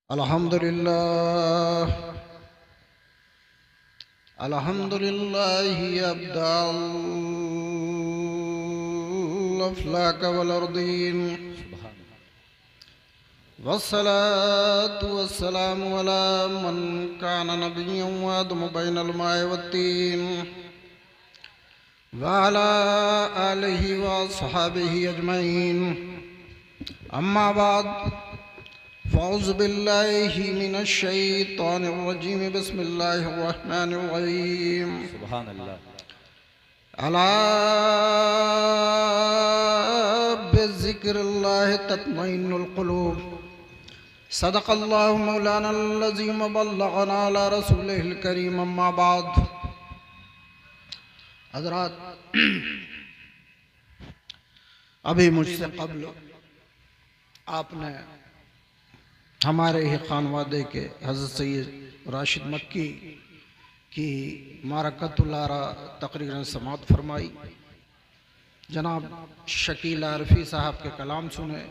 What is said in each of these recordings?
अल्हम्दुलिल्लाह अल्हम्दुलिल्लाहि अब्दाल अफ़लाक वल अर्दीन वस्सलातु वस्सलामु अला मन कान नबिय्यन व आदमु बैनल माइ वत्तीन व अला आलिहि व अस्हाबिहि अजमईन अम्मा बाद फ़ौज़ु बिल्लाहि मिनश शैतानिर रजीम बिस्मिल्लाहिर रहमानिर रहीम सुभान अल्लाह। अला बिज़िक्रिल्लाहि तत्मइन्नुल क़ुलूब सदक़ल्लाहु मौलानल अज़ीम व बल्लगना अला रसूलिहिल करीम अम्मा बाद। हज़रात, अभी मुझसे क़ब्ल आपने हमारे ही खानवादे के हज़रत सैयद राशिद मक्की की मारकतुल आरा तकरीरन समाअत फरमाई। जनाब शकील आरफी साहब के कलाम सुने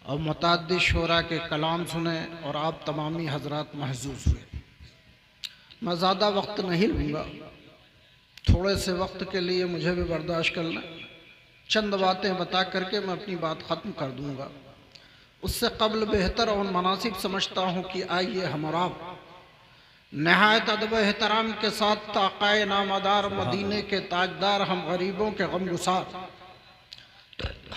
और मुतअद्दिद शोरा के कलाम सुने और आप तमामी हजरात महजूज हुए। मैं ज़्यादा वक्त नहीं लूँगा, थोड़े से वक्त के लिए मुझे भी बर्दाश्त करना। चंद बातें बता करके मैं अपनी बात ख़त्म कर दूँगा। उससे कबल बेहतर और मुनासिब समझता हूँ कि आइए हम और आप नहायत अदब एहतराम के साथ ताक़ाए नामदार मदीने के ताजदार हम गरीबों के गमगुसार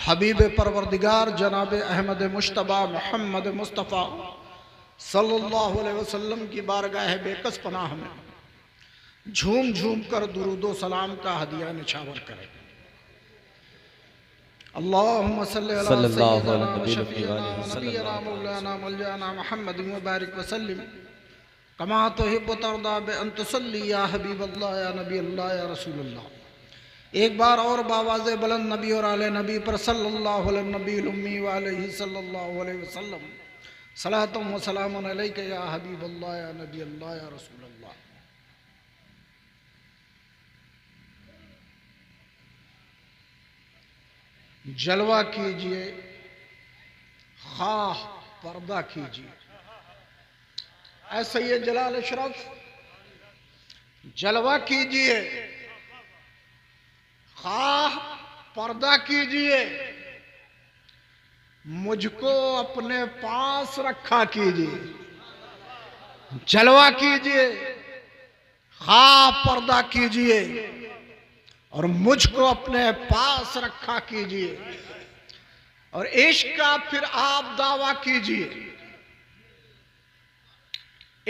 हबीब परवरदिगार जनाब अहमद मुश्तबा मोहम्मद मुस्तफ़ा सल्लल्लाहु अलैहि वसल्लम की बारगाह बेकस पनाह में झूम झूम कर दुरूदो सलाम का हदिया निछावर करें। अल्लाहुम्मा सल्ली अला सय्यिदिना व शफ़ीना व नबिय्यिना मौलाना मौलाना मुहम्मदिन व बारिक व सल्लिम कमा तुहिब्बु तर्दा बि अन तुसल्ली या हबीबल्लाह या नबी अल्लाह या रसूलल्लाह। एक बार और बावाज़े बुलंद नबी और आले नबी पर सल्लल्लाहु अलैहि नबील उम्मी व अलैहि सल्लल्लाहु अलैहि वसल्लम सलातुम व सलामुन अलैका या हबीबल्लाह या नबी अल्लाह या रसूलल्लाह। जलवा कीजिए, खाह पर्दा कीजिए। ऐसा ये जलाल अशरफ जलवा कीजिए, खाह पर्दा कीजिए, मुझको अपने पास रखा कीजिए। जलवा कीजिए, खाह पर्दा कीजिए और मुझको अपने पास रखा कीजिए। और इश्क का फिर आप दावा कीजिए,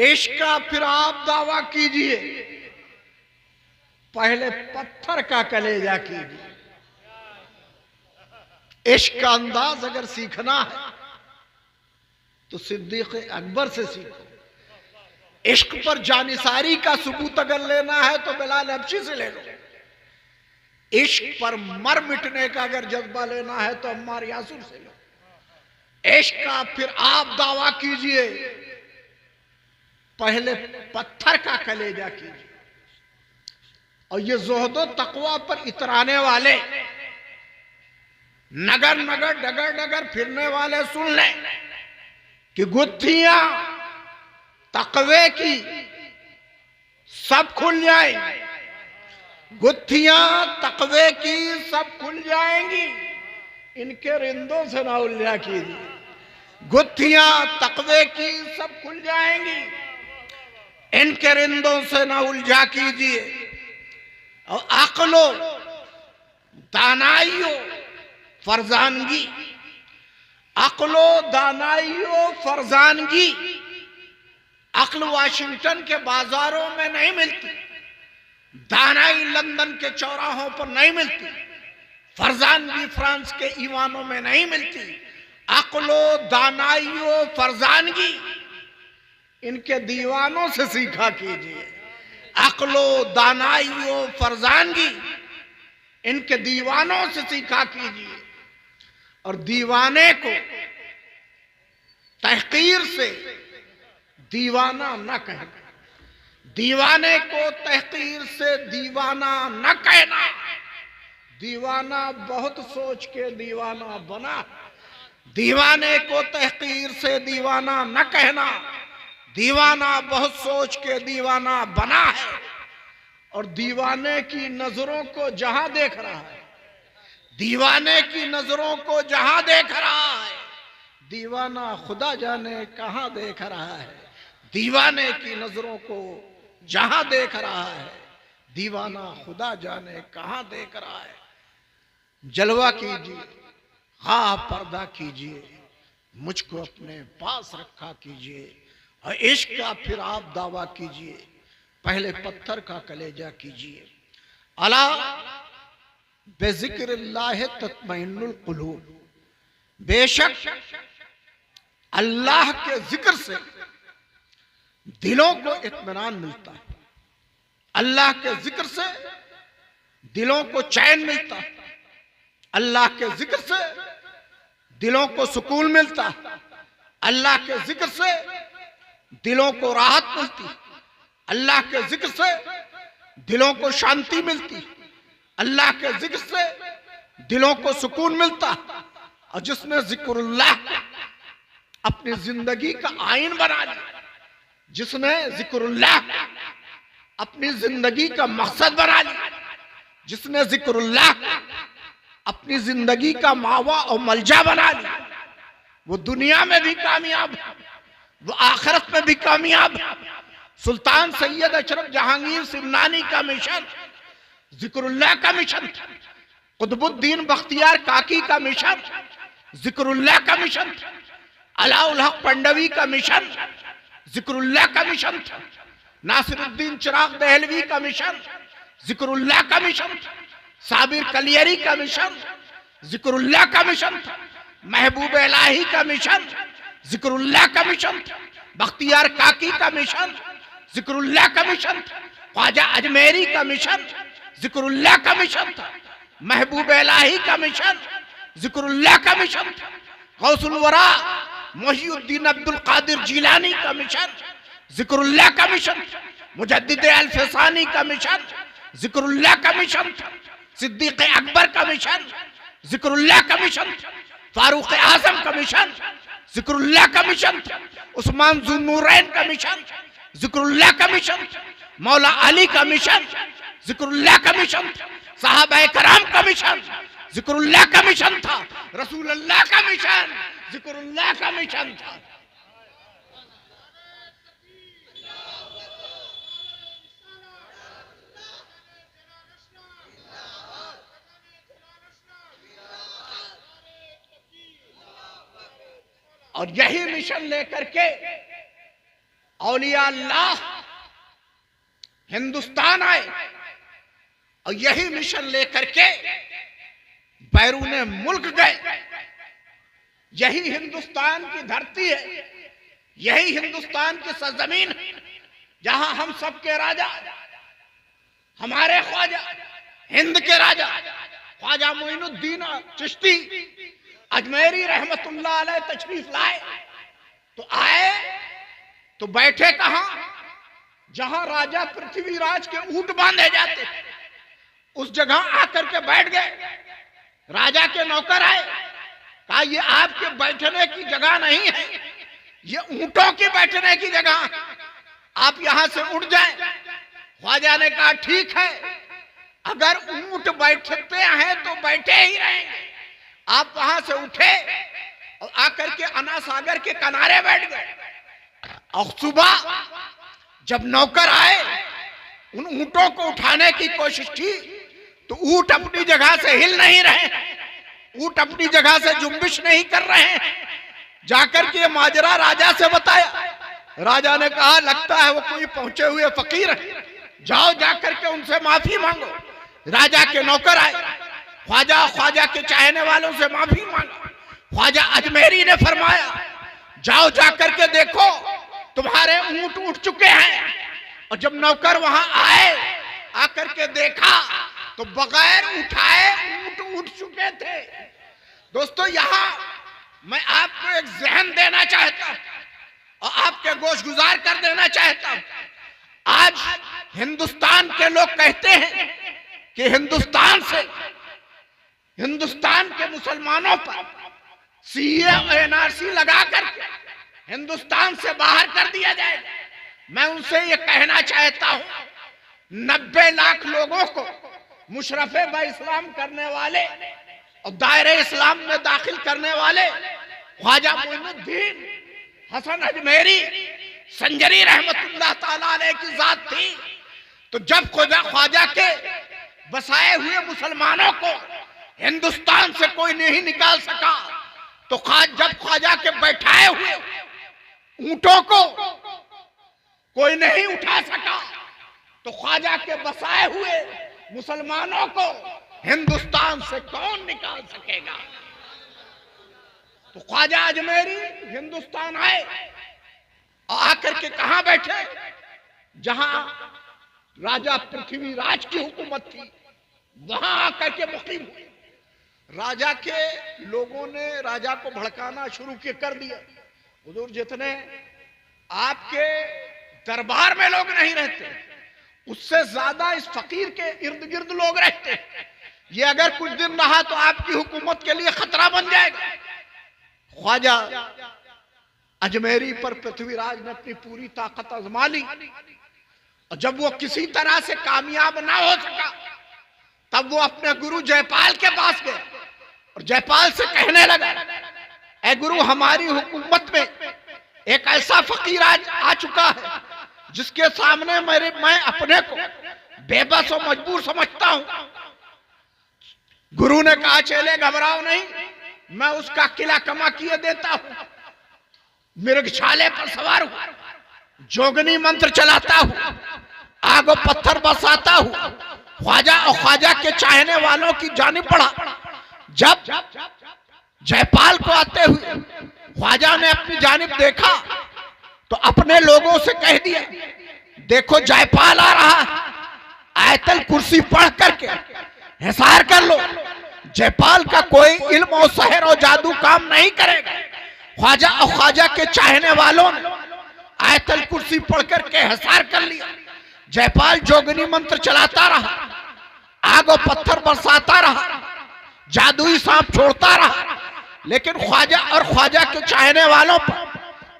इश्क का फिर आप दावा कीजिए। पहले पत्थर का कलेजा कीजिए। इश्क का अंदाज अगर सीखना है तो सिद्दीक़ अकबर से सीखो। इश्क पर जानिसारी का सबूत अगर लेना है तो बिलाल हबशी से ले लो। इश्क पर मर मिटने का अगर जज्बा लेना है तो अम्मार यासुर से लो। इश्क का फिर आप दावा कीजिए, पहले पत्थर का कलेजा कीजिए। और ये ज़ुहदो तक़वा पर इतराने वाले, नगर नगर डगर डगर फिरने वाले सुन लें कि गुत्थियां तक़वे की सब खुल जाएंगी। गुत्थियां तक़वे की सब खुल जाएंगी, इनके रिंदों से ना उलझा कीजिए। गुत्थियां तक़वे की सब खुल जाएंगी, इनके रिंदों से ना उलझा कीजिए। और अक्लो दानाइयो फरजानगी, अक्लो दानाइयो फरजानगी अक्ल वाशिंगटन के बाजारों में नहीं मिलती, दानाई लंदन के चौराहों पर नहीं मिलती, फरजानगी फ्रांस के ईवानों में नहीं मिलती। अक्लो दानाइयो फरजानगी इनके दीवानों से सीखा कीजिए। अक्लो दानाइयो फरजानगी इनके दीवानों से सीखा कीजिए। और दीवाने को तहकीर से दीवाना न कहना, दीवाने को तहकीर से दीवाना न कहना। दीवाना बहुत सोच के दीवाना बना, दीवाने को तहकीर से दीवाना न कहना, दीवाना बहुत सोच के दीवाना बना है। और दीवाने की नजरों को जहां देख रहा है, दीवाने की नजरों को जहां देख रहा है, दीवाना खुदा जाने कहां देख रहा है। दीवाने की नजरों को जहां देख रहा है, दीवाना खुदा जाने कहां देख रहा है। जलवा कीजिए, हाँ पर्दा कीजिए, मुझको अपने पास रखा कीजिए। और इश्क का फिर आप दावा कीजिए, पहले पत्थर का कलेजा कीजिए। अला बेज़िक्रिल्लाह तत्मइन्नुल कुलूब, बेशक अल्लाह के जिक्र से दिलों को इत्मीनान मिलता है। अल्लाह के जिक्र से दिलों को चैन मिलता है। अल्लाह के जिक्र से दिलों को सुकून मिलता है। अल्लाह के जिक्र से दिलों को राहत मिलती है। अल्लाह के जिक्र से दिलों को शांति मिलती है। अल्लाह के जिक्र से दिलों को सुकून मिलता है। और जिसने जिक्रुल्लाह अपनी जिंदगी का आईन बना लिया, जिसने जिक्रुल्लाह अपनी जिंदगी का मकसद बना लिया, जिसने जिक्रुल्लाह अपनी जिंदगी का मावा और मलजा बना लिया, वो दुनिया में भी कामयाब है, वो आखिरत में भी कामयाब है। सुल्तान सैयद अशरफ जहांगीर सिमनानी का मिशन जिक्रुल्लाह का मिशन था। कुतुबुद्दीन बख्तियार काकी का मिशन जिक्रुल्लाह का मिशन था। अलाउल हक पंडवी का मिशन जिक्रुल्लाह का मिशन था। नासिरुद्दीन चिराग दहलवी का मिशन जिक्रुल्लाह का मिशन था। साबिर कलियरी का मिशन जिक्रुल्लाह का मिशन था। महबूब इलाही का मिशन जिक्रुल्लाह का मिशन था। बख्तियार काकी का मिशन जिक्रुल्लाह का मिशन था। ख्वाजा अजमेरी का मिशन जिक्रुल्लाह का मिशन था। महबूब इलाही का मिशन जिक्रुल्लाह का मिशन था। गौसुल वरा मोहिउद्दीन अब्दुल कादिर जिलानी का मिशन जिक्रुल्लाह का मिशन था। मुजद्दिद अल फसानी का मिशन जिक्रुल्लाह का मिशन था। सिद्दीक अकबर का मिशन जिक्रुल्लाह का मिशन था। फारूक आजम का मिशन जिक्रुल्लाह का मिशन था। उस्मान जुन्नूरैन का मिशन जिक्रुल्लाह का मिशन था। मौला अली का मिशन जिक्रुल्लाह का मिशन था। सहाबाए कराम का मिशन जिक्रुल्लाह का मिशन था। रसूलुल्लाह का मिशन जिक्रुल्लाह का मिशन था। और यही मिशन लेकर के औलिया अल्लाह हिंदुस्तान आए। और यही मिशन लेकर के बैरून मुल्क गए। यही हिंदुस्तान की धरती है, यही हिंदुस्तान की सरजमीन है, जहां हम सब के राजा, हमारे ख्वाजा, हिंद के राजा ख्वाजा मोइनुद्दीन चिश्ती अजमेरी रहमतुल्लाह अलैह तशरीफ लाए। तो आए तो बैठे कहां? जहां राजा पृथ्वीराज के ऊंट बांधे जाते, उस जगह आकर के बैठ गए। राजा के नौकर आए, कहा ये आपके बैठने की जगह नहीं है, ये ऊंटों की बैठने की जगह, आप यहां से उठ जाएं। ख्वाजा ने कहा ठीक है, अगर ऊंट बैठते हैं तो बैठे ही रहेंगे। आप वहां से उठे और आकर के अना सागर के किनारे बैठ गए। और सुबह जब नौकर आए, उन ऊंटों को उठाने की कोशिश की तो ऊंट अपनी जगह से हिल नहीं रहे, ऊंट अपनी जगह से जुम्बिश नहीं कर रहे हैं। जाकर के माजरा राजा से बताया। राजा ने कहा लगता है वो कोई पहुंचे हुए फकीर है, जाओ जाकर के उनसे माफी मांगो। राजा के नौकर आए, ख्वाजा के चाहने वालों से माफी मांगा। ख्वाजा अजमेरी ने फरमाया जाओ जाकर के देखो तुम्हारे ऊंट उठ चुके हैं। और जब नौकर वहां आए, आकर के देखा तो बगैर उठाए ऊंट उठ चुके थे। दोस्तों यहां मैं आपको एक जहन देना चाहता हूं और आपके गोश गुजार कर देना चाहता हूं। आज हिंदुस्तान के लोग कहते हैं कि हिंदुस्तान से, हिंदुस्तान के मुसलमानों पर सीए और एनआरसी लगा करके हिंदुस्तान से बाहर कर दिया जाएगा। मैं उनसे ये कहना चाहता हूं, 90 लाख लोगों को मुशर्रफ बा इस्लाम करने वाले और दायरे इस्लाम में दाखिल करने वाले ख्वाजा मोइनुद्दीन हसन अजमेरी संजरी रहमतुल्लाह ताला अलैह की जात थी। तो जब ख्वाजा के बसाए हुए मुसलमानों को हिंदुस्तान से कोई नहीं निकाल सका, तो जब ख्वाजा के बैठाए हुए ऊंटों को कोई नहीं उठा सका, तो ख्वाजा के बसाए हुए मुसलमानों को हिंदुस्तान से कौन निकाल सकेगा। तो ख्वाजा अजमेरी हिंदुस्तान आए और आकर के कहां बैठे, जहां राजा पृथ्वीराज की हुकूमत थी, वहां आकर के मुकीम हुए। राजा के लोगों ने राजा को भड़काना शुरू कर दिया। हुजूर, जितने आपके दरबार में लोग नहीं रहते, उससे ज्यादा इस फकीर के इर्द गिर्द लोग रहते। ये अगर कुछ दिन रहा तो आपकी हुकूमत के लिए खतरा बन जाएगा। ख्वाजा अजमेरी पर पृथ्वीराज ने अपनी पूरी ताकत आजमा ली, और जब वो किसी तरह से कामयाब ना हो सका, तब वो अपने गुरु जयपाल के पास गए और जयपाल से कहने लगा, ऐ गुरु, हमारी हुकूमत में एक ऐसा फकीर आ चुका है जिसके सामने मैं अपने को बेबस और मजबूर समझता हूं। गुरु ने कहा, चले घबराओ नहीं, मैं उसका किला कमा किए देता हूं, मृगशाले पर सवार हूं, जोगनी मंत्र चलाता हूं, आग और पत्थर बरसाता हूं। ख्वाजा और ख्वाजा के चाहने वालों की जानिब बढ़ा। जब जयपाल को आते हुए ख्वाजा ने अपनी जानिब देखा, तो अपने लोगों से कह दिया, देखो जयपाल आ रहा है, आयतल कुर्सी पढ़ करके हिसार कर लो। जयपाल का कोई इल्म और सहर और जादू काम नहीं करेगा। ख्वाजा और ख्वाजा के चाहने वालों ने आयतल कुर्सी पढ़ करके हिसार कर लिया। जयपाल जोगनी मंत्र चलाता रहा, आग और पत्थर बरसाता रहा, जादुई सांप छोड़ता रहा, लेकिन ख्वाजा और ख्वाजा के चाहने वालों पर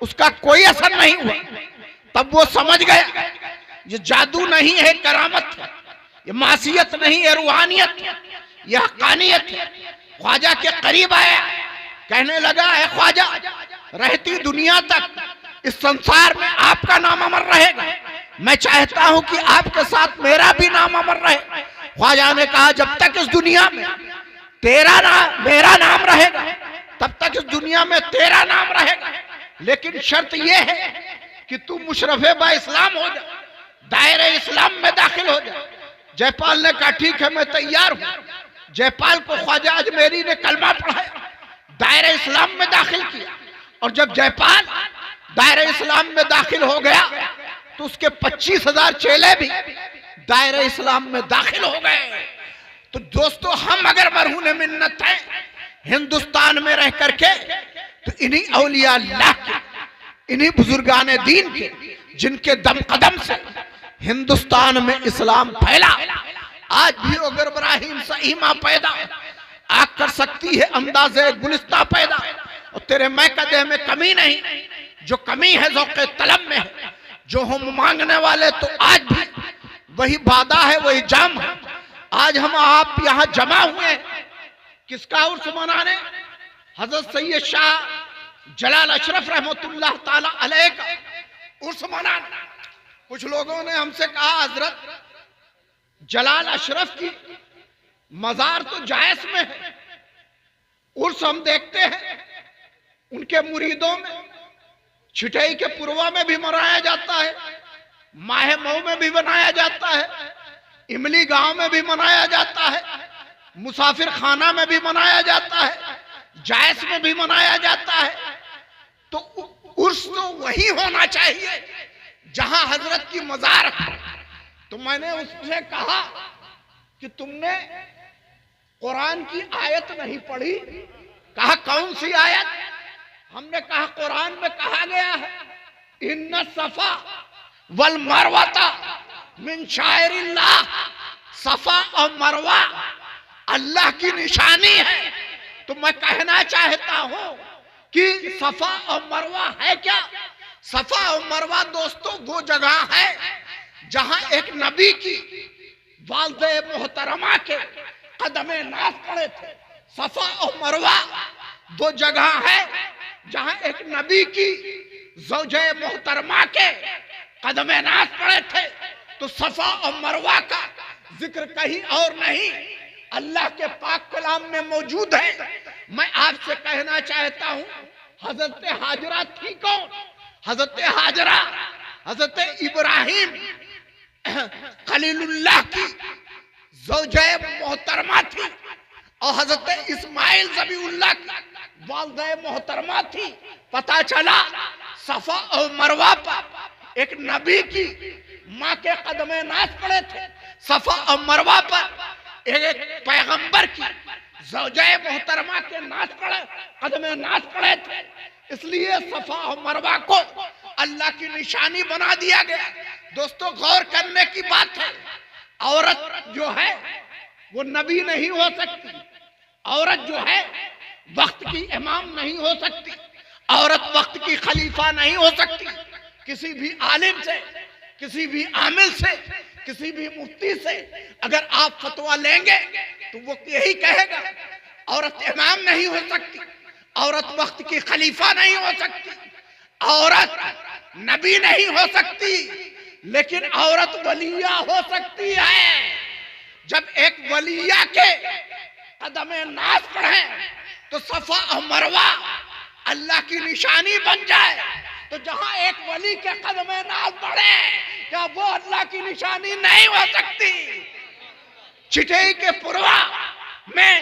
उसका कोई असर नहीं हुआ। तब वो समझ गया, ये जादू नहीं है, करामत है, ये मासियत नहीं है, रूहानियत है, यह हक़ानियत है। ख्वाजा के करीब आया, कहने लगा, है ख्वाजा, रहती दुनिया तक इस संसार में आपका नाम अमर रहेगा। मैं चाहता हूं कि आपके साथ मेरा भी नाम अमर रहे। ख्वाजा ने कहा, जब तक इस दुनिया में मेरा नाम रहेगा, तब तक इस दुनिया में तेरा नाम रहेगा, लेकिन शर्त यह है कि तू मुशर्रफ बा इस्लाम हो जा, दायरे इस्लाम में दाखिल हो जा। जयपाल ने कहा, ठीक है, मैं तैयार हूं। जयपाल को ख्वाजा अजमेरी ने कलमा पढ़ाया, दायरे इस्लाम में दाखिल किया, और जब जयपाल दायरे इस्लाम में दाखिल हो गया, तो उसके 25,000 चेले भी दायरे इस्लाम में दाखिल हो गए। तो दोस्तों, हम अगर मरहून मिन्नत हैं हिंदुस्तान में रह करके, तो इन्हीं औलिया अल्लाह के, इन्हीं बुजुर्गान दीन के, जिनके दम कदम से हिंदुस्तान में इस्लाम फैला। आज भी अगर इब्राहिम सही मां पैदा आग कर सकती है अंदाजे गुलिस्ता पैदा, और तेरे मैं कदे में कमी नहीं, जो कमी है ज़ौक़े तलब में है। जो हम मांगने वाले तो आज भी वही वादा है, वही जाम है। आज हम आप यहाँ जमा हुए किसका उर्स मनाने? हजरत सैयद शाह जलाल अशरफ रहमतुल्लाह ताला अलैह का उर्स मनाने। कुछ लोगों ने हमसे कहा, हजरत जलाल अशरफ की मजार तो जायस में है, उर्स हम देखते हैं उनके मुरीदों में छिटई के पुरवा में भी मनाया जाता है, माह मऊ में भी मनाया जाता है, इमली गांव में भी मनाया जाता है, मुसाफिर खाना में भी मनाया जाता है, जायस में भी मनाया जाता है। तो उर्स तो वही होना चाहिए जहां हजरत की मजार है। तो मैंने उससे कहा कि तुमने कुरान की आयत नहीं पढ़ी। कहा, कौन सी आयत? हमने कहा, कुरान में कहा गया है, इन्ना सफा वल मरवाता मिन शायरिल्लाह। सफा और मरवा अल्लाह की निशानी है। तो मैं कहना चाहता हूं कि सफा और मरवा है क्या? सफा और मरवा दोस्तों वो जगह है जहां एक नबी की वालदे मोहतरमा के कदमे नाज पड़े थे। सफा और मरवा दो जगह है जहां एक नबी की ज़ौजे मोहतरमा के कदमे नाज पड़े थे। तो सफा और मरवा का जिक्र कहीं और नहीं, अल्लाह के पाक कलाम में मौजूद है। मैं आपसे कहना चाहता हूं, हजरत हाजरा थी कौन? हजरत हाजरा हजरत इब्राहिम खलीलुल्लाह की ज़ौजे मोहतरमा थी और हजरत इस्माइल ज़बीउल्लाह की वालिदा मोहतरमा थी। पता चला सफा और मरवा पर एक नबी की माँ के कदमे नाज पड़े थे, सफा और मरवा पर एक पैगंबर की ज़ौजे मोहतरमा के नाज पड़े कदमे नाज पड़े थे। इसलिए सफा और मरवा को अल्लाह की निशानी बना दिया गया। दोस्तों गौर करने की बात है, औरत जो है वो नबी नहीं हो सकती, औरत जो है वक्त की इमाम नहीं हो सकती, औरत वक्त की खलीफा नहीं हो सकती। किसी भी आलिम से, किसी भी आमिल से, किसी भी मुफ्ती से अगर आप फतवा लेंगे तो वो यही कहेगा औरत इमाम नहीं हो सकती, औरत वक्त की खलीफा नहीं हो सकती, औरत नबी नहीं हो सकती, लेकिन औरत वलिया हो सकती है। जब एक वलिया के कदमे नाज पड़े तो सफा और मरवा अल्लाह की निशानी बन जाए। तो जहां एक वली के कदमे नाज पड़े, क्या वो अल्लाह की निशानी नहीं हो सकती? चिटई के पुरवा में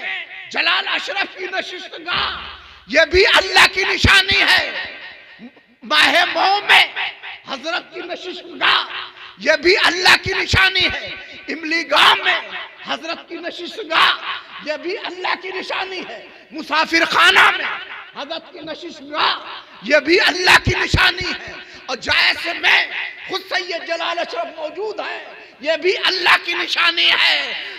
जलाल अशरफ की नशिस्तगाह ये भी अल्लाह की निशानी है। माहे मऊ में हजरत की नशिस्तगाह ये भी अल्लाह की निशानी है। इमली गांव में हजरत की नशिस्तगाह ये भी अल्लाह की निशानी है। मुसाफिर खाना में हजरत की नशिस्तगाह ये भी अल्लाह की निशानी है। और जायस में खुद सैयद जलाल अशरफ मौजूद है, ये भी अल्लाह की निशानी है।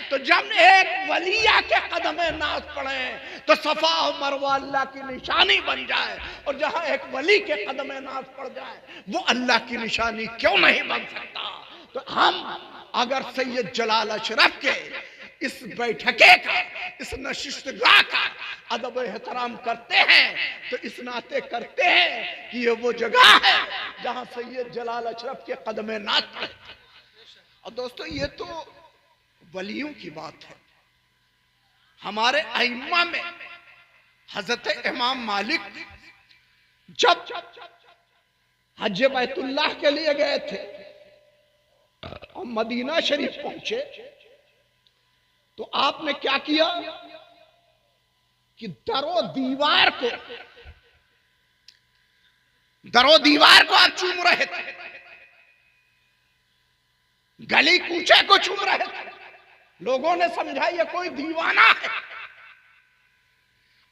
तो जब एक वलिया के कदमे नाज पड़े तो सफा और मरवा अल्लाह की निशानी बन जाए, और जहां एक वली के कदमे नाज पड़ जाए वो अल्लाह की निशानी क्यों नहीं बन सकता? तो हम अगर सैयद जलाल अशरफ के इस बैठके का, इस नशिस्तगाह का अदब एहतराम करते हैं तो इस नाते करते हैं कि ये वो जगह है जहां सैयद जलाल अशरफ के कदमे नाज पड़े। और दोस्तों ये तो वलियों की बात है। हमारे अइम्मा में हजरत इमाम मालिक जब हज बैतुल्लाह के लिए गए थे और मदीना शरीफ पहुंचे तो आपने क्या किया कि दरो दीवार को आप चूम रहे थे, गली कूचे को चूम रहे थे। लोगों ने समझा ये कोई दीवाना है।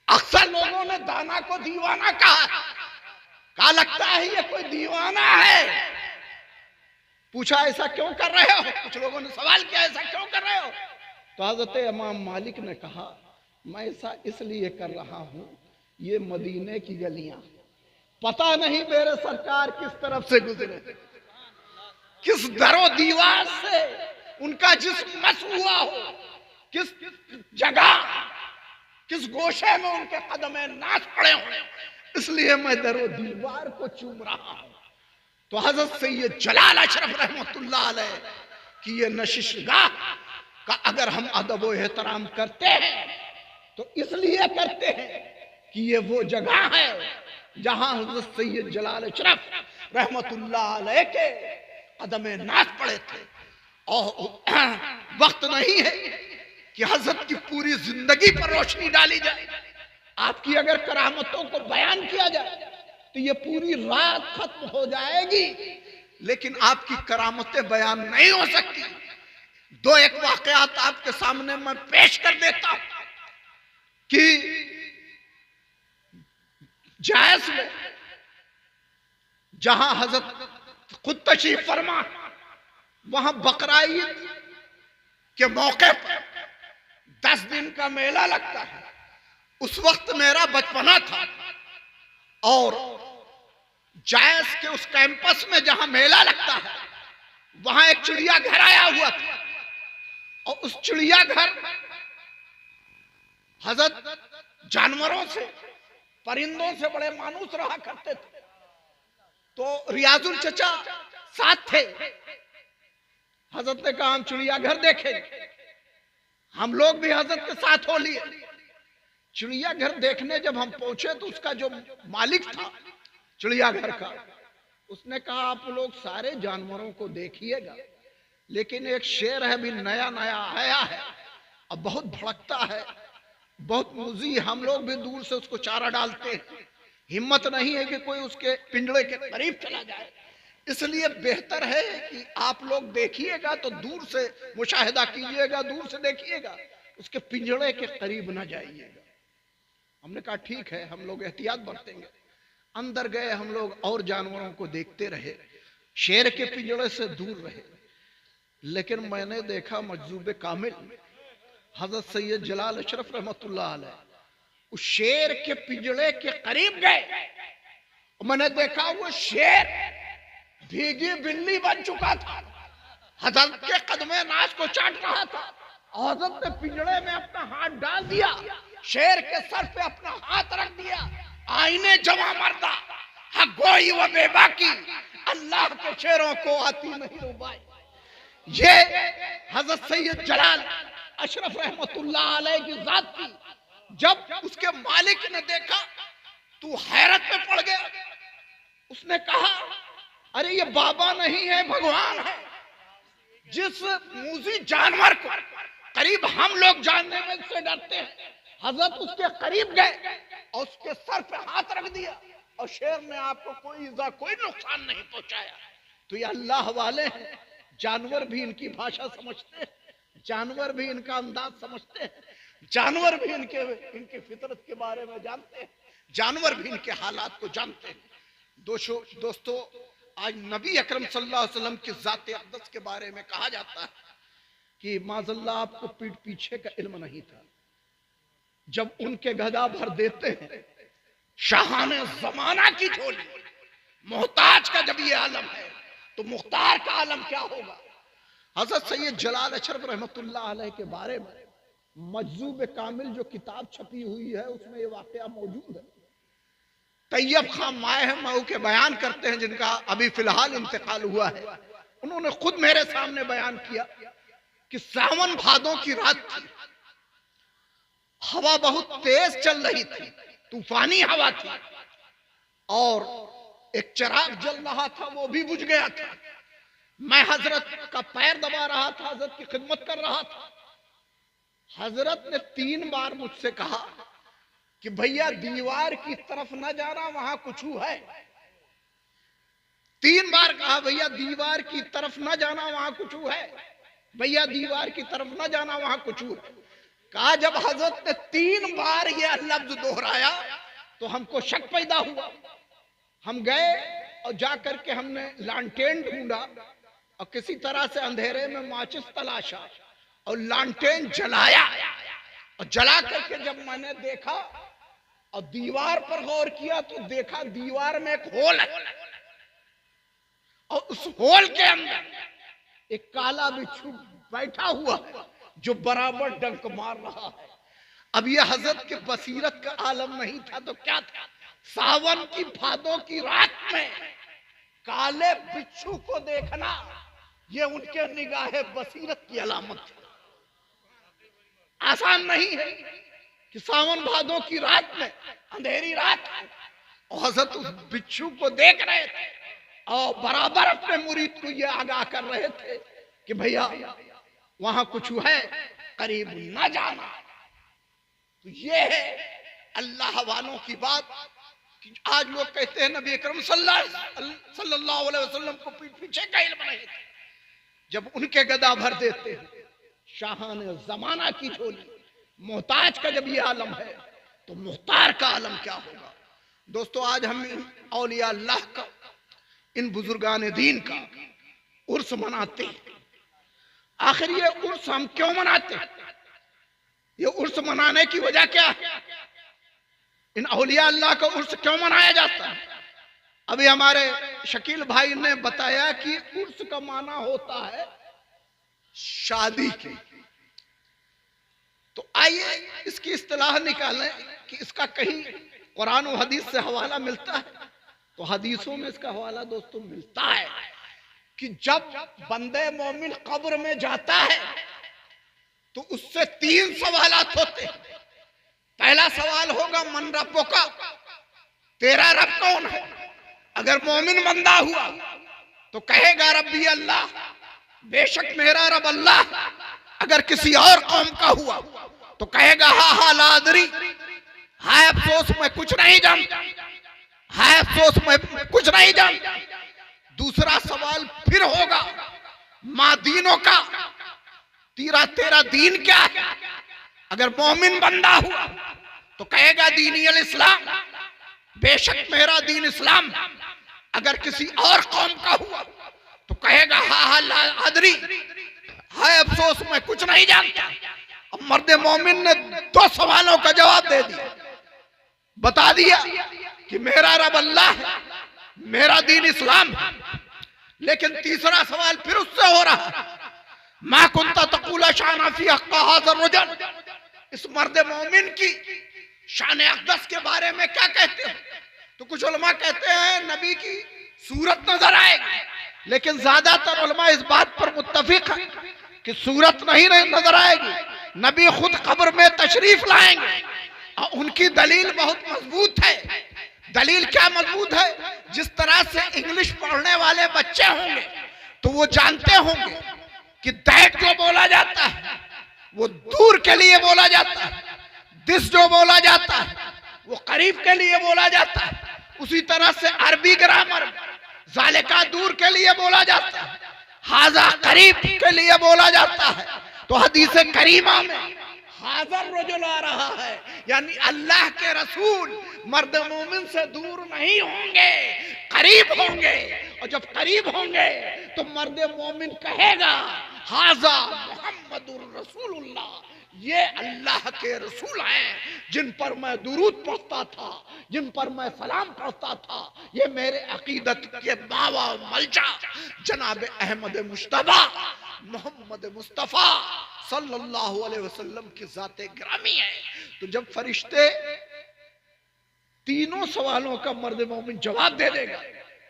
अक्सर लोगों ने दाना को दीवाना कहा लगता है ये कोई दीवाना है। पूछा ऐसा क्यों कर रहे हो? कुछ लोगों ने सवाल किया ऐसा क्यों कर रहे हो? तो हजरत इमाम मालिक ने कहा मैं ऐसा इसलिए कर रहा हूं, ये मदीने की गलियां पता नहीं मेरे सरकार किस तरफ से गुजरे, किस दरो दीवार से उनका जिस्म मस हुआ हो, किस जगह, किस गोशे में उनके कदमे नाच पड़े हो, इसलिए मैं दरो दीवार को चूम रहा हूं। तो हजरत सैयद जलाल अशरफ रहमतुल्लाह अलैह की ये नशिशगाह का अगर हम अदब व एहतराम करते हैं तो इसलिए करते हैं कि ये वो जगह है जहां हजरत सैयद जलाल अशरफ रहमतुल्लाह अलैह के कदमे नाच पड़े थे। और वक्त नहीं है कि हजरत की पूरी जिंदगी पर रोशनी डाली जाए, आपकी अगर करामतों को बयान किया जाए तो ये पूरी रात खत्म हो जाएगी, लेकिन आपकी करामतें बयान नहीं हो सकती। दो एक वाकयात आपके सामने मैं पेश कर देता हूं कि जायस में जहां हजरत खुद तशरीफ फरमा, वहां बकरा ईद के मौके पर 10 दिन का मेला लगता है। उस वक्त मेरा बचपना था और जायस के उस कैंपस में जहां मेला लगता है वहां एक चिड़ियाघर आया हुआ था और उस चिड़ियाघर हजरत जानवरों से, परिंदों से बड़े मानूस रहा करते थे। तो रियाजुल चचा साथ थे। हजरत ने कहा हम चिड़ियाघर देखेंगे। हम लोग भी हजरत के साथ हो लिए। चिड़ियाघर देखने जब हम पहुंचे तो उसका जो मालिक था चिड़ियाघर का, उसने कहा आप लोग सारे जानवरों को देखिएगा, लेकिन एक शेर है भी नया नया आया है अब बहुत भड़कता है, बहुत मुजी, हम लोग भी दूर से उसको चारा डालते हैं, हिम्मत नहीं है कि कोई उसके पिंजड़े के करीब चला जाए, इसलिए बेहतर है कि आप लोग देखिएगा तो दूर से मुशाहिदा कीजिएगा, दूर से देखिएगा, उसके पिंजड़े के करीब ना जाइएगा। हमने कहा ठीक है, हम लोग एहतियात बरतेंगे। अंदर गए हम लोग और जानवरों को देखते रहे, शेर के पिंजड़े से दूर रहे, लेकिन मैंने देखा मजजूब कामिल हजरत सैयद जलाल अशरफ रहमतुल्लाह अलैह उस शेर के पिंजड़े के करीब गए। मैंने देखा वो शेर भीगी बिल्ली बन चुका था, हजरत के कदमे नाश को चाट रहा था। हजरत ने पिंजड़े में अपना हाथ डाल दिया, शेर के सर पे अपना हाथ रख दिया, आईने जमा मर्दा हा गोई व बेबाकी, अल्लाह के शेरों को आती नहीं रुबाई। ये हजरत सैयद जलाल अशरफ रहमतुल्लाह अलैह की जात थी। जब उसके मालिक ने देखा तो हैरत में पड़ गया। उसने कहा अरे ये बाबा नहीं है, भगवान है। जिस मूजी जानवर को करीब हम लोग जानने में से डरते हैं, हजरत उसके करीब गए और उसके सर पे हाथ रख दिया और शेर ने आपको कोई इज़ा, कोई नुकसान नहीं पहुंचाया। तो ये अल्लाह वाले हैं, जानवर भी इनकी भाषा समझते हैं, जानवर भी इनका अंदाज समझते हैं, जानवर भी इनके फितरत के बारे में जानते हैं, जानवर भी इनके हालात को जानते हैं। दोस्तों आज नबी अकरम सल्लल्लाहु अलैहि वसल्लम की ज़ात अक़दस के बारे में कहा जाता है कि माज़ल्लाह आपको पीठ पीछे का इल्म नहीं था। जब उनके गदा भर देते हैं शाहाने जमाना की झोली, मोहताज का जब ये आलम है तो मुख्तार का आलम क्या होगा। हजरत सैयद जलाल अशरफ रहमतुल्लाह अलैह के बारे में मजजूब कामिल जो किताब छपी हुई है उसमें ये वाकया मौजूद है। तैयब खां माए मऊ के बयान करते हैं, जिनका अभी फिलहाल इंतकाल हुआ है। उन्होंने खुद मेरे सामने बयान किया कि सावन भादों की रात थी, हवा बहुत तेज चल रही थी, तूफानी हवा थी और एक चिराग जल रहा था, वो भी बुझ गया था। मैं हजरत का पैर दबा रहा था, हजरत की खिदमत कर रहा था। हजरत ने 3 बार मुझसे कहा कि भैया दीवार की तरफ न जाना, वहां कुछ है। 3 बार कहा भैया दीवार की तरफ न जाना, वहां कुछ है, भैया दीवार की तरफ न जाना, वहां कुछ है। कहा जब हजरत ने 3 बार यह लफ्ज दोहराया तो हमको शक पैदा हुआ। हम गए और जाकर के हमने लालटेन ढूंढा और किसी तरह से अंधेरे में माचिस तलाशा और लालटेन जलाया, और जला करके जब मैंने देखा और दीवार पर गौर किया तो देखा दीवार में एक होल है और उस होल के अंदर एक काला बिच्छू बैठा हुआ है जो बराबर डंक मार रहा है। अब यह हजरत के बसीरत का आलम नहीं था तो क्या था। सावन की भादों की रात में काले बिच्छू को देखना ये उनके निगाहे बसीरत की अलामत है। आसान नहीं है कि सावन भादों की रात में, अंधेरी रात है, और हजरत उस बिच्छू को देख रहे थे और बराबर अपने मुरीद को ये आगाह कर रहे थे कि भैया वहां कुछ है, करीब न जाना। तो ये है अल्लाह वालों की बात कि आज लोग कहते हैं नबी अकरम सल्लल्लाहु अलैहि वसल्लम को पीठ पीछे का इल्म नहीं था। जब उनके गदा भर देते हैं शाहाने जमाना की झोली, मोहताज का जब ये आलम है तो मुख्तार का आलम क्या होगा। दोस्तों आज हम इन औलिया अल्लाह का, इन बुजुर्गान दीन का उर्स मनाते हैं। आखिर ये उर्स हम क्यों मनाते हैं? ये उर्स मनाने की वजह क्या है? इन औलिया अल्लाह का उर्स क्यों मनाया जाता है? अभी हमारे शकील भाई ने बताया कि उर्स का माना होता है शादी की। तो आइए इसकी इस्तिलाह निकालें कि इसका कहीं कुरान और हदीस से हवाला मिलता है। तो हदीसों में इसका हवाला दोस्तों मिलता है कि जब बंदे मोमिन कब्र में जाता है तो उससे 3 सवालात होते हैं। पहला सवाल होगा मन रब्बो का, तेरा रब कौन है? अगर मोमिन बंदा हुआ तो कहेगा रब्बी अल्लाह, बेशक मेरा रब अल्लाह। अगर किसी और कौम का हुआ तो कहेगा हा हा लादरी, हाय अफसोस मैं कुछ नहीं जानता, हाय अफसोस मैं कुछ नहीं जानता। दूसरा सवाल फिर होगा माँ दीनों का, तेरा दीन क्या है? अगर मोमिन बंदा हुआ तो कहेगा दीनी अल इस्लाम, बेशक मेरा दीन इस्लाम। अगर किसी और कौम का हुआ तो कहेगा हा हा लादरी, हाय अफसोस मैं कुछ नहीं जानता। अब मर्द मोमिन ने 2 सवालों का जवाब दे दिया, बता दिया कि मेरा रब अल्लाह है, मेरा दीन इस्लाम है। लेकिन तीसरा सवाल फिर उससे हो रहा है, मा कुंता तक़ूला शाना फी हक़्क़ हाज़ा रजुल, इस मर्द मोमिन की शान अक़दस के बारे में क्या कहते हो? तो कुछ उलमा कहते हैं नबी की सूरत नजर आएगी, लेकिन ज्यादातर उलमा इस बात पर मुत्तफिक है कि सूरत नहीं नजर आएगी, नबी खुद कब्र में तशरीफ लाएंगे। और उनकी दलील बहुत मजबूत है। दलील क्या मजबूत है? जिस तरह से इंग्लिश पढ़ने वाले बच्चे होंगे तो वो जानते होंगे कि दैट जो बोला जाता है वो दूर के लिए बोला जाता है, दिस जो बोला जाता है वो करीब के लिए बोला जाता है। उसी तरह से अरबी ग्रामर ज़ालिका दूर के लिए बोला जाता है, हाजा करीब के लिए बोला जाता है। तो हदीस करीमा में हाज़र रजुल आ रहा है, यानी अल्लाह के रसूल मर्द मोमिन से दूर नहीं होंगे, करीब होंगे। और जब करीब होंगे तो मर्द मोमिन कहेगा हाजा मुहम्मदुर रसूलुल्लाह, ये अल्लाह के रसूल हैं जिन पर मैं दुरूद पढ़ता था, जिन पर मैं सलाम पढ़ता था। ये मेरे अकीदत के बावा मलजा जनाब अहमद मुश्तबा मोहम्मद मुस्तफ़ा सल्लल्लाहु अलैहि वसल्लम की जाते ग्रामी है। तो जब फरिश्ते तीनों सवालों का मर्द मोमिन जवाब दे देगा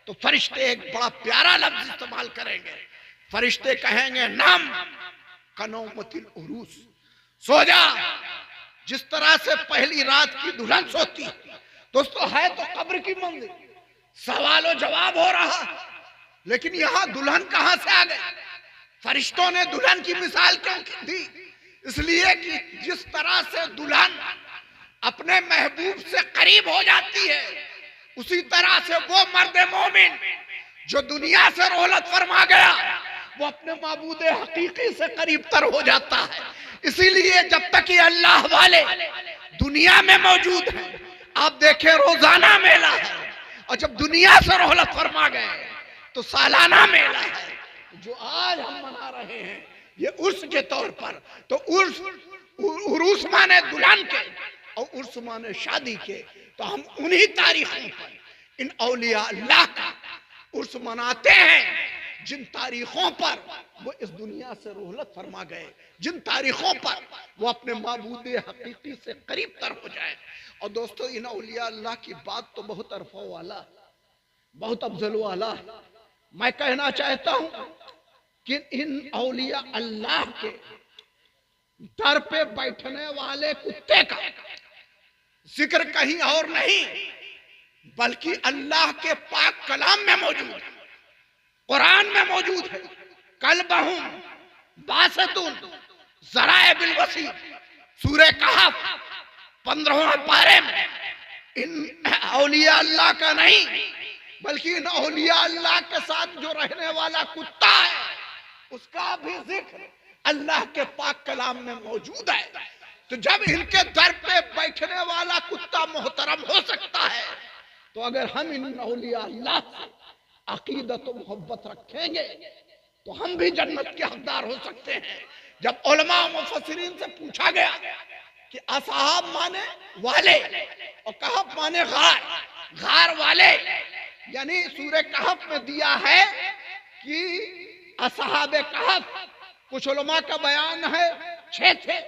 तो फरिश्ते एक बड़ा प्यारा लफ्ज इस्तेमाल करेंगे। फरिश्ते कहेंगे नाम कनौमतिल उरूस, सो जा जिस तरह से पहली रात की दुल्हन सोती। दोस्तों है तो कब्र की मंजिल, सवाल जवाब हो रहा, लेकिन यहां दुल्हन कहां से आ गई? फरिश्तों ने दुल्हन की मिसाल क्यों दी? इसलिए कि जिस तरह से दुल्हन अपने महबूब से करीब हो जाती है, उसी तरह से वो मर्द मोमिन जो दुनिया से रोहलत फरमा गया वो अपने माबूद हकीकी से करीब तर हो जाता है। इसीलिए जब तक ये अल्लाह वाले दुनिया में मौजूद हैं, आप देखें रोजाना मेला है, और जब दुनिया से रोहलत फरमा गए तो सालाना मेला है। जो आज हम मना रहे हैं ये उर्स के तौर पर, तो उर्स माने दुल्हन के और उर्स माने शादी के। तो हम उन्हीं तारीखों पर इन औलिया अल्लाह का उर्स मनाते हैं जिन तारीखों पर वो इस दुनिया से रोहलत फरमा गए, जिन तारीखों पर वो अपने माबूद हकीकी से करीब तर हो जाए। और दोस्तों इन औलिया अल्लाह की बात तो बहुत अरफा वाला, बहुत अफजल वाला। मैं कहना चाहता हूं कि इन औलिया अल्लाह के दर पे बैठने वाले कुत्ते का जिक्र कहीं और नहीं बल्कि अल्लाह के पाक कलाम में मौजूद है, कुरान में मौजूद है। कल बहुम बासतुन ज़राए बिल वसी, सूरह कहफ 15वें पारे में इन औलिया अल्लाह का नहीं बल्कि इन औलिया अल्लाह के साथ जो रहने वाला कुत्ता है उसका भी जिक्र अल्लाह के पाक कलाम में मौजूद है। तो जब इनके दर पे बैठने वाला कुत्ता मोहतरम हो सकता है, तो अगर हम इन औलिया अल्लाह से अकीदत और मोहब्बत रखेंगे तो हम भी जन्नत के हकदार हो सकते हैं। जब उलमा मुफस्सिरीन से पूछा गया कि असहाब माने वाले और कहफ माने गार, गार वाले। यानी सूरह कहफ में दिया है कि असहाब कहफ, कुछ उलमा का बयान है 6 थे,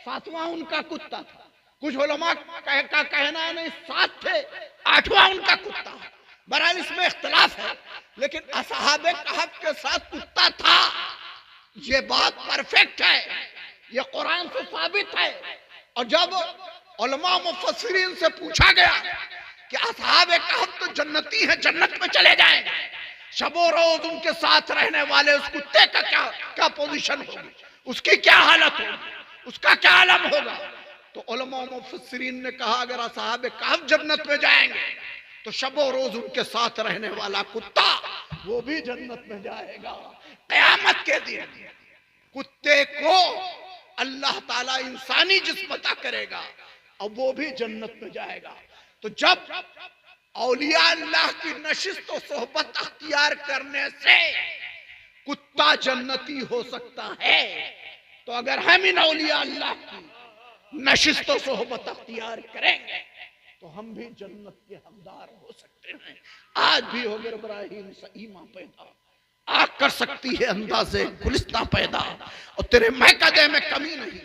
7वां उनका कुत्ता था। कुछ उलमा का कहना है नहीं 7 थे, 8वां उनका कुत्ता है। बहरहाल इसमें इख्तिलाफ है, लेकिन असहाबे कहफ के साथ कुत्ता था, ये बात परफेक्ट है, ये कुरान से साबित है। और जब उलमा मुफस्सिरीन से पूछा गया कि असहाबे कहफ तो जन्नती हैं, जन्नत में चले जाएंगे, शबो रोज उनके साथ रहने वाले उस कुत्ते का क्या पोजीशन होगी, उसकी क्या हालत होगी, उसका क्या आलम होगा? तो उलमा मुफस्सिरीन ने कहा अगर असहाबे कहफ जन्नत में जाएंगे तो शबो रोज उनके साथ रहने वाला कुत्ता वो भी जन्नत में जाएगा। क़यामत के दिन कुत्ते को अल्लाह ताला इंसानी जिस्म अता करेगा और वो भी जन्नत में जाएगा। तो जब औलिया अल्लाह की नशिस्त और सोहबत अख्तियार करने से कुत्ता जन्नती हो सकता है, तो अगर हम इन औलिया अल्लाह की नशिस्त और सोहबत अख्तियार करेंगे तो हम भी जन्नत के हकदार हो सकते हैं। आज भी होगर इब्राहिम से ईमान पैदा, आग कर सकती है अंदाज़े गुलिस्तां पैदा, और तेरे महकदे में कमी नहीं,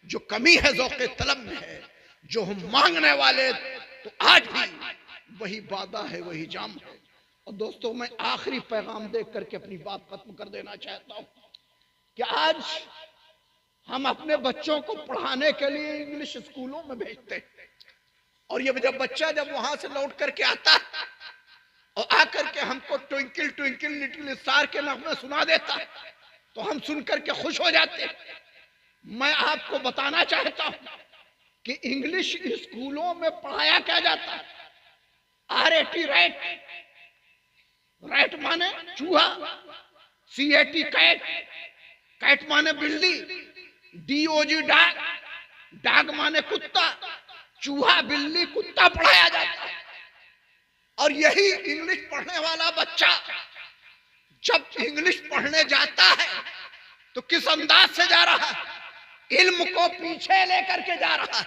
जो कमी है ज़ौक़े तलब में है, जो हम मांगने वाले तो आज भी वही वादा है, वही जाम है। और दोस्तों मैं आखिरी पैगाम देख करके अपनी बात खत्म कर देना चाहता हूँ कि आज हम अपने बच्चों को पढ़ाने के लिए इंग्लिश स्कूलों में भेजते हैं, और ये जब बच्चा जब वहां से लौट करके आता है और आकर के हमको ट्विंकल ट्विंकल लिटिल स्टार के नगमे सुना देता है तो हम सुन करके खुश हो जाते हैं। मैं आपको बताना चाहता हूं कि इंग्लिश स्कूलों में पढ़ाया क्या जाता है, RAT रैट, रैट माने चूहा, CAT कैट, कैट माने बिल्ली, DOG डॉग, डॉग माने कुत्ता, चूहा बिल्ली कुत्ता पढ़ाया जाता है। और यही इंग्लिश पढ़ने वाला बच्चा जब इंग्लिश पढ़ने जाता है तो किस अंदाज से जा रहा है, इल्म को पीछे लेकर के जा रहा है।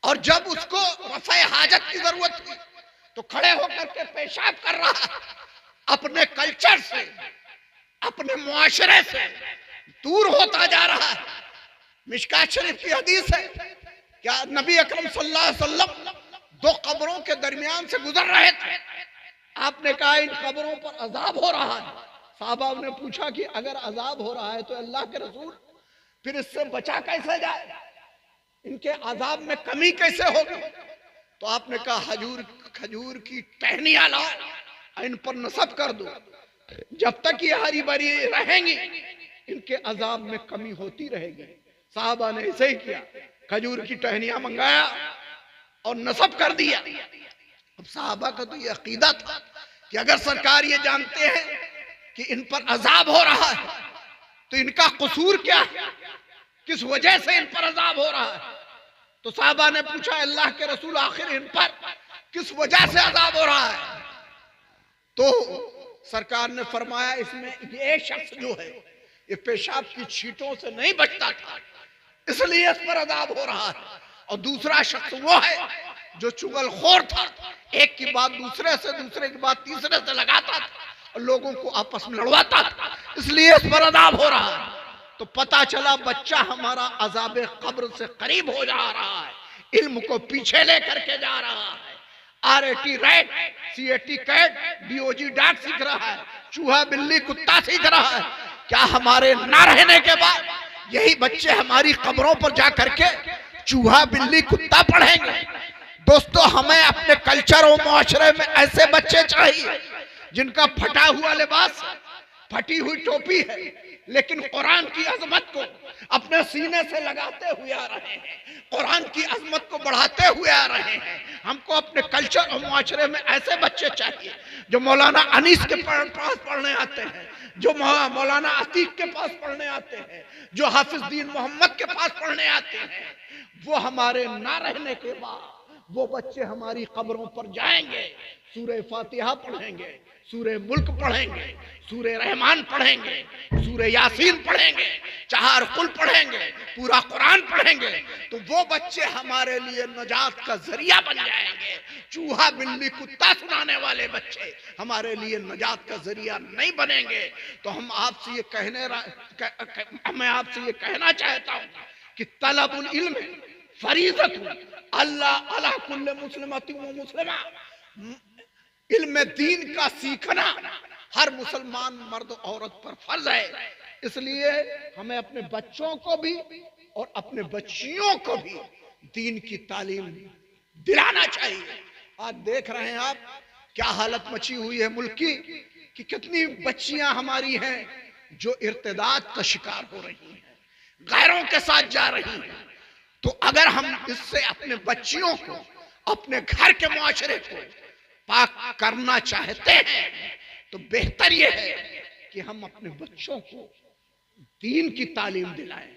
और जब उसको रफ़े हाजत की जरूरत हुई तो खड़े होकर के पेशाब कर रहा है, अपने कल्चर से, अपने मुआशरे से दूर होता जा रहा है। मिशकात शरीफ की हदीस है, क्या नबी अकरम सल्लल्लाहु अलैहि वसल्लम 2 कब्रों के दरमियान से गुजर रहे थे, आपने कहा इन कब्रों पर अजाब हो रहा है। साहबा ने पूछा कि अगर अजाब हो रहा है तो अल्लाह के रसूल फिर इससे बचा कैसे जाए, इनके अजाब में कमी कैसे होगी? तो आपने कहा खजूर की टहनियां लाओ, इन पर नसब कर दो, जब तक ये हरी भरी रहेंगी इनके अजाब में कमी होती रहेगी। साहबा ने ऐसे ही किया, खजूर की टहनियां मंगाया और नसब कर दिया। अब साहबा का तो ये अकीदा था कि अगर सरकार ये जानते हैं कि इन पर अजाब हो रहा है तो इनका कसूर क्या है, किस वजह से इन पर अजाब हो रहा है? तो साहबा ने पूछा अल्लाह के रसूल आखिर इन पर किस वजह से अजाब हो रहा है? तो सरकार ने फरमाया इसमें ये शख्स जो है ये पेशाब की छींटों से नहीं बचता था, इसलिए इस पर अजाब हो रहा है। और दूसरा शख्स वो है जो चुगलखोर था, एक की बात दूसरे से, दूसरे की बात तीसरे से लगाता था और लोगों को आपस में लड़वाता था, इसलिए इस पर अजाब हो रहा है। तो पता चला बच्चा हमारा अजाबे कब्र से करीब हो जा रहा है, इल्म को पीछे लेकर के जा रहा है। RAT rat, CAT cat, DOG dog सीख रहा है, चूहा बिल्ली कुत्ता सीख रहा है। क्या हमारे ना रहने के बाद यही बच्चे हमारी कब्रों पर जा करके चूहा बिल्ली कुत्ता पढ़ेंगे? दोस्तों हमें अपने कल्चर और मुआशरे में ऐसे बच्चे चाहिए जिनका फटा हुआ लिबास, फटी हुई टोपी है, लेकिन कुरान की अजमत को अपने सीने से लगाते हुए आ रहे हैं, कुरान की अजमत को बढ़ाते हुए आ रहे हैं। हमको अपने कल्चर और मुआशरे में ऐसे बच्चे चाहिए जो मौलाना अनीस के पास पढ़ने आते हैं, जो मौलाना अतीक के पास पढ़ने आते हैं, जो हाफिज दीन मोहम्मद के पास पढ़ने आते हैं। वो हमारे ना रहने के बाद वो बच्चे हमारी कब्रों पर जाएंगे, सूरह फातिहा पढ़ेंगे, सूरह मुल्क पढ़ेंगे, सूरह रहमान पढ़ेंगे, सूरह यासीन पढ़ेंगे, 4 कुल पढ़ेंगे, पूरा कुरान पढ़ेंगे, तो वो बच्चे हमारे लिए नजात का जरिया बन जाएंगे। चूहा बिल्ली कुत्ता सुनाने वाले बच्चे हमारे लिए नजात का जरिया नहीं बनेंगे। तो मैं आपसे ये कहना चाहता हूँ कि तलबुल इल्म फरीज़तुन अल्लाह अला कुल्ले मुस्लिमतिन व मुस्लिमा, इल्म दीन का सीखना हर मुसलमान मर्द औरत पर फर्ज है। इसलिए हमें अपने बच्चों को भी और अपने बच्चियों को भी दीन की तालीम दिलाना चाहिए। आज देख रहे हैं आप क्या हालत मची हुई है मुल्क की, कि कितनी बच्चियां हमारी हैं जो इर्तिदाद का शिकार हो रही हैं, गैरों के साथ जा रही हैं। तो अगर हम इससे अपने बच्चियों को, अपने घर के मुआशरे को पाक करना चाहते हैं तो बेहतर यह है कि हम अपने बच्चों को दीन की तालीम दिलाएं।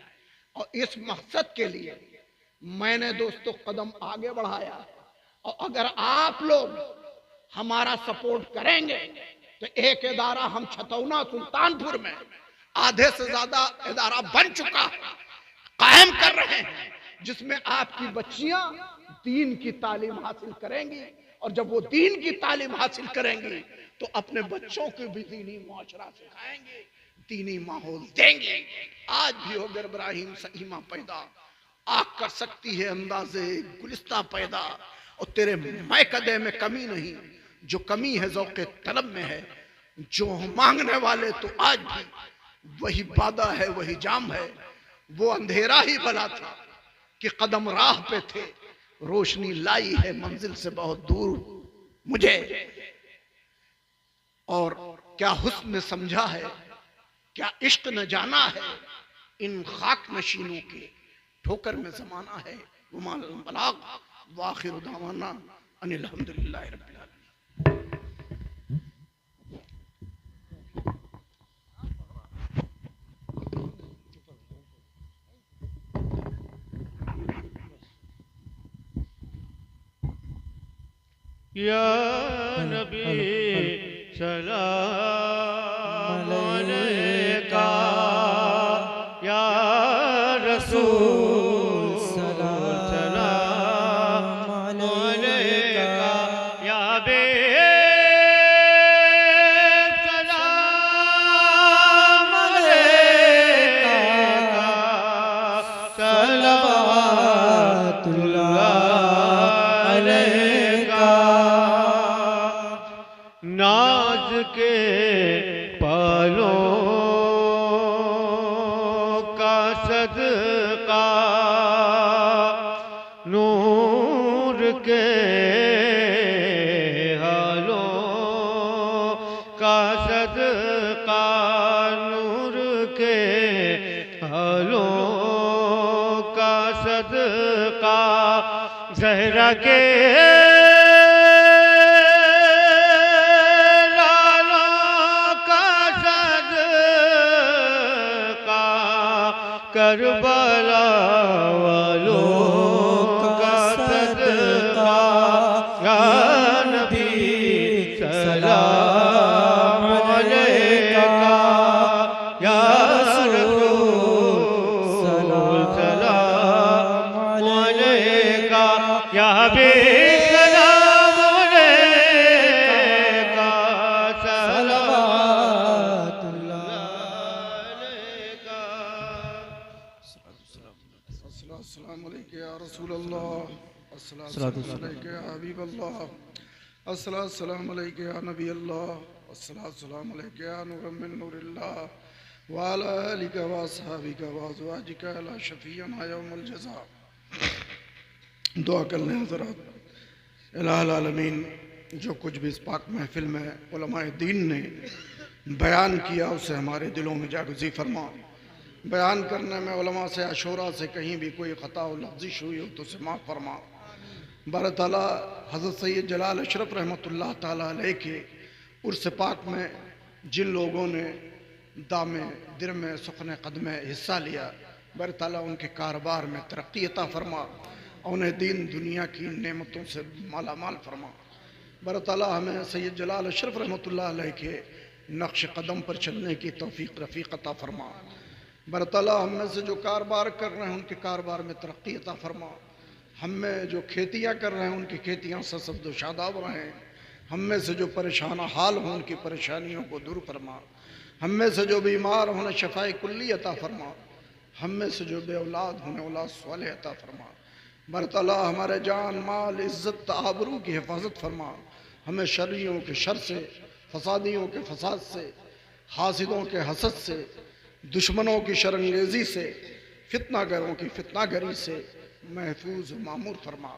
और इस मकसद के लिए मैंने दोस्तों कदम आगे बढ़ाया। और अगर आप लोग हमारा सपोर्ट करेंगे तो एक इदारा हम छतौना सुल्तानपुर में आधे से ज्यादा इदारा बन चुका है, कायम कर रहे हैं, जिसमें आपकी बच्चियां दीन की तालीम हासिल करेंगी। और जब वो दीन की तालीम हासिल करेंगी तो अपने बच्चों को भी दीनी मुआशरा सिखाएंगे, दीनी माहौल देंगे। आज भी हो गर इब्राहिम सहीमा पैदा, आग कर सकती है अंदाजे गुलिस्ता पैदा, और तेरे मैकदे में कमी नहीं, जो कमी है ज़ौक़े तलब में है। जो मांगने वाले तो आज भी वही बादा है, वही जाम है। वो अंधेरा ही भला था कि कदम राह पे थे, रोशनी लाई है मंजिल से बहुत दूर मुझे। और क्या हुस्न ने समझा है, क्या इश्क न जाना है, इन खाक नशीनों के ठोकर में जमाना है। वमाल बलाग व आखिर दावाना अनिल हम्दुलिल्लाहि रब्बिल आलमीन। या नबी सलाम अलैका, या रसूल सलाम अलैका, या हबीब सलाम अलैका, सलवातुल्लाह अलैका। नाज के पालों का सदका, नूर के हालों का सदका, नूर के हालों का सदका, ज़हरा के करबला वालों का सदका, या नबी सलाम अलैका, या रसूल सलाम अलैका, या हबीब सलाम अलैका, सलवातुल्लाह अलैका। अस्सलामु अलैकुम या रसूल अल्लाह, अस्सलामु अलैकुम या हबीब अल्लाह, अस्सलामु अलैकुम या नबी अल्लाह, अस्सलामु अलैकुम या नूर मिन नूरिल्लाह, व अला आलिका व अस्हाबिका व अज़वाजिका अला शफीअना यौमुल जज़ा। दुआ कर लें हज़रात। इलाहुल आलमीन, जो कुछ भी इस पाक महफिल में उलमाए दीन ने बयान किया उसे हमारे दिलों में जागज़ी फरमा। बयान करने में उलमा से अशोरा से कहीं भी कोई ख़ता और लफ्ज़िश हुई हो तो उसे माफ़ फरमा। बार ताला हज़रत सैयद जलाल अशरफ रहमतुल्लाह ताला अलैह के उर्स पाक में जिन लोगों ने दामे दिर में सुखने कदम हिस्सा लिया, बार ताला उनके कारोबार में तरक्की अता फरमा, उन्हें दीन दुनिया की नेमतों से माला माल फरमा। बार ताला हमें सैयद जलाल अशरफ रहमतुल्लाह अलैह के नक्श कदम पर चलने की तौफीक रफ़ीक अता फरमा। बरतला हम में से जो कारोबार कर रहे हैं उनके कारोबार में तरक्की अता फरमा। हम में जो खेतियाँ कर रहे हैं उनकी खेतियाँ ससब्द शादाब रहें। हम में से जो परेशान हाल हों उनकी परेशानियों को दूर फरमा। हम में से जो बीमार होने शफाए कुल्ली अता फरमा। हम में से जो बे औलाद होने औलाद स्वाले अता फरमा। बरतला हमारे जान माल इज़्ज़त आबरू की हिफाजत फरमा। हमें शर्रियों के शर से, फसादियों के फसाद से, हासिदों के हसद से, दुश्मनों की शरंगेज़ी से, फितनागरों की फितनागरी से महफूज मामूर फरमा।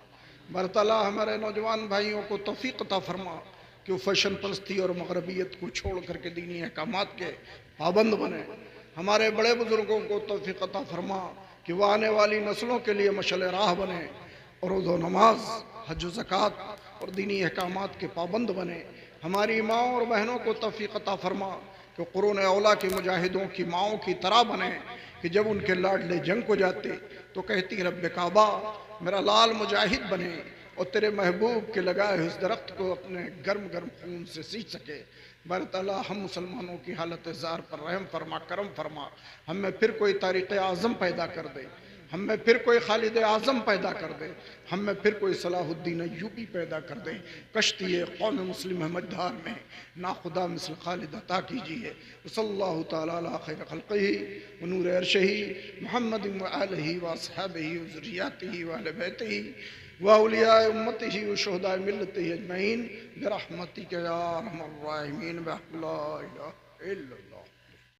बरतला हमारे नौजवान भाइयों को तौफीक अता फरमा कि वो फैशन परस्ती और मगरबियत को छोड़ करके दीनी अहकामात के पाबंद बने। हमारे बड़े बुजुर्गों को तौफीक अता फरमा कि वह आने वाली नस्लों के लिए मशल राह बने और रोज़ो नमाज, हज ज़कात और दीनी अहकामात के पाबंद बने। हमारी माओ और बहनों को तौफीक अता फरमा कि कुरून औला के मुजाहिदों की माओं की तरह बने कि जब उनके लाडले जंग को जाते तो कहती रब्बे काबा मेरा लाल मुजाहिद बने और तेरे महबूब के लगाए उस दरख्त को अपने गर्म गर्म खून से सींच सके। बरतला हम मुसलमानों की हालत ज़ार पर रहम फरमा, करम फरमा। हमें फिर कोई तारीक़ आज़म पैदा कर दे, हमें फिर कोई खालिद आज़म पैदा कर दे, हमें फिर कोई सलाहुद्दीन अय्यूबी पैदा कर दे। कश्ती कौम मुस्लिम मझधार में नाखुदा मिसल खालिद अता कीजिए। सल्लल्लाहु तआला अला खैर खल्क़िही व नूर अर्शिही मुहम्मद व आलिही व अस्हाबिही व ज़ुर्रिय्यतिही व अहले बैतिही व औलियाए उम्मतिही व शुहदाए मिल्लतिही अजमईन बिरहमतिका या अरहमर राहिमीन व ला इलाहा इल्लल्लाह।